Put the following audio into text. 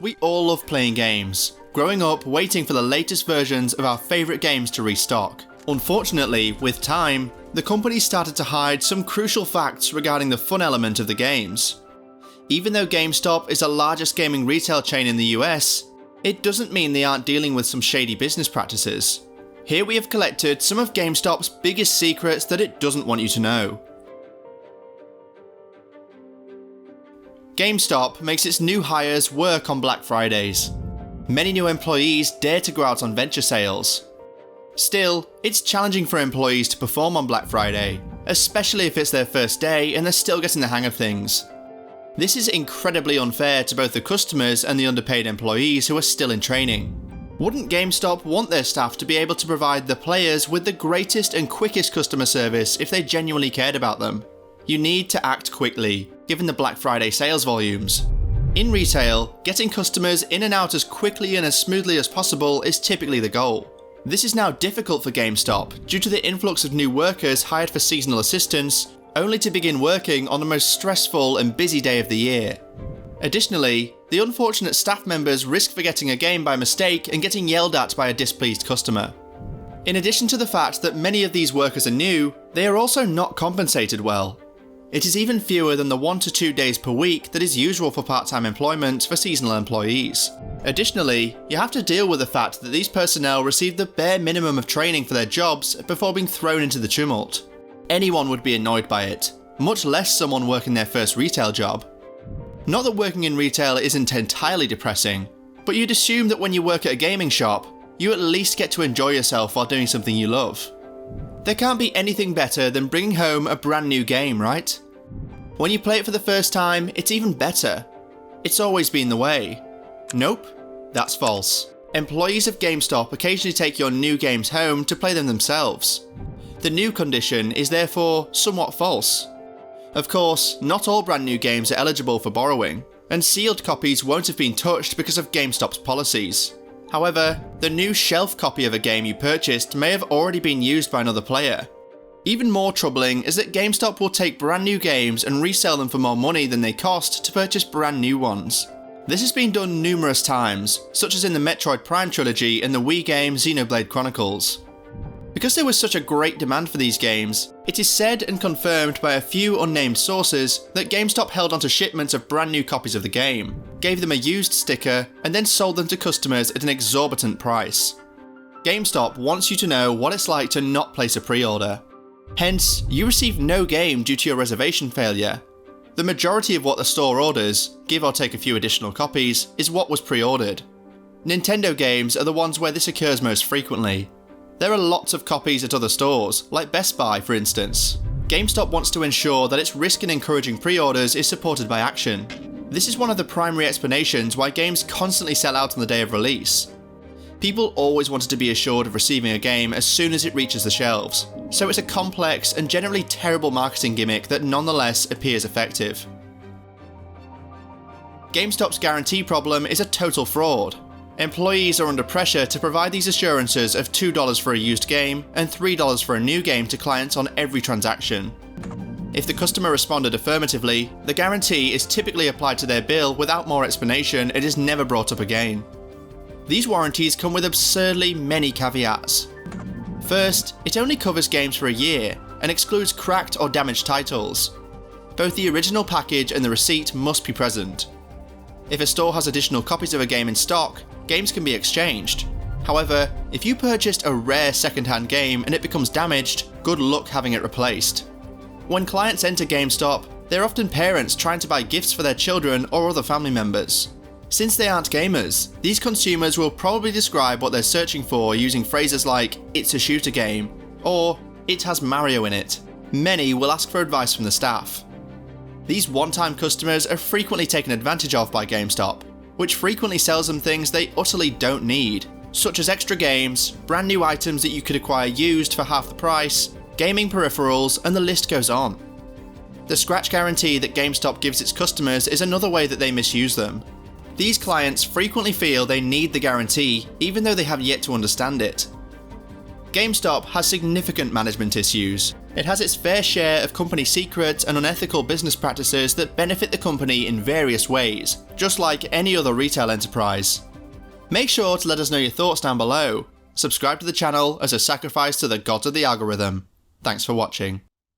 We all love playing games, growing up waiting for the latest versions of our favourite games to restock. Unfortunately, with time, the company started to hide some crucial facts regarding the fun element of the games. Even though GameStop is the largest gaming retail chain in the US, it doesn't mean they aren't dealing with some shady business practices. Here we have collected some of GameStop's biggest secrets that it doesn't want you to know. GameStop makes its new hires work on Black Fridays. Many new employees dare to go out on venture sales. Still, it's challenging for employees to perform on Black Friday, especially if it's their first day and they're still getting the hang of things. This is incredibly unfair to both the customers and the underpaid employees who are still in training. Wouldn't GameStop want their staff to be able to provide the players with the greatest and quickest customer service if they genuinely cared about them? You need to act quickly, given the Black Friday sales volumes. In retail, getting customers in and out as quickly and as smoothly as possible is typically the goal. This is now difficult for GameStop due to the influx of new workers hired for seasonal assistance, only to begin working on the most stressful and busy day of the year. Additionally, the unfortunate staff members risk forgetting a game by mistake and getting yelled at by a displeased customer. In addition to the fact that many of these workers are new, they are also not compensated well. It is even fewer than the 1 to 2 days per week that is usual for part-time employment for seasonal employees. Additionally, you have to deal with the fact that these personnel receive the bare minimum of training for their jobs before being thrown into the tumult. Anyone would be annoyed by it, much less someone working their first retail job. Not that working in retail isn't entirely depressing, but you'd assume that when you work at a gaming shop, you at least get to enjoy yourself while doing something you love. There can't be anything better than bringing home a brand new game, right? When you play it for the first time, it's even better. It's always been the way. Nope, that's false. Employees of GameStop occasionally take your new games home to play them themselves. The new condition is therefore somewhat false. Of course, not all brand new games are eligible for borrowing, and sealed copies won't have been touched because of GameStop's policies. However, the new shelf copy of a game you purchased may have already been used by another player. Even more troubling is that GameStop will take brand new games and resell them for more money than they cost to purchase brand new ones. This has been done numerous times, such as in the Metroid Prime trilogy and the Wii game Xenoblade Chronicles. Because there was such a great demand for these games, it is said and confirmed by a few unnamed sources that GameStop held onto shipments of brand new copies of the game, gave them a used sticker, and then sold them to customers at an exorbitant price. GameStop wants you to know what it's like to not place a pre-order. Hence, you receive no game due to your reservation failure. The majority of what the store orders, give or take a few additional copies, is what was pre-ordered. Nintendo games are the ones where this occurs most frequently. There are lots of copies at other stores, like Best Buy for instance. GameStop wants to ensure that its risk in encouraging pre-orders is supported by action. This is one of the primary explanations why games constantly sell out on the day of release. People always wanted to be assured of receiving a game as soon as it reaches the shelves, so it's a complex and generally terrible marketing gimmick that nonetheless appears effective. GameStop's guarantee problem is a total fraud. Employees are under pressure to provide these assurances of $2 for a used game and $3 for a new game to clients on every transaction. If the customer responded affirmatively, the guarantee is typically applied to their bill without more explanation and is never brought up again. These warranties come with absurdly many caveats. First, it only covers games for a year and excludes cracked or damaged titles. Both the original package and the receipt must be present. If a store has additional copies of a game in stock, games can be exchanged. However, if you purchased a rare second-hand game and it becomes damaged, good luck having it replaced. When clients enter GameStop, they're often parents trying to buy gifts for their children or other family members. Since they aren't gamers, these consumers will probably describe what they're searching for using phrases like, "It's a shooter game," or "It has Mario in it." Many will ask for advice from the staff. These one-time customers are frequently taken advantage of by GameStop, which frequently sells them things they utterly don't need, such as extra games, brand new items that you could acquire used for half the price, gaming peripherals, and the list goes on. The scratch guarantee that GameStop gives its customers is another way that they misuse them. These clients frequently feel they need the guarantee even though they have yet to understand it. GameStop has significant management issues. It has its fair share of company secrets and unethical business practices that benefit the company in various ways, just like any other retail enterprise. Make sure to let us know your thoughts down below. Subscribe to the channel as a sacrifice to the gods of the algorithm. Thanks for watching.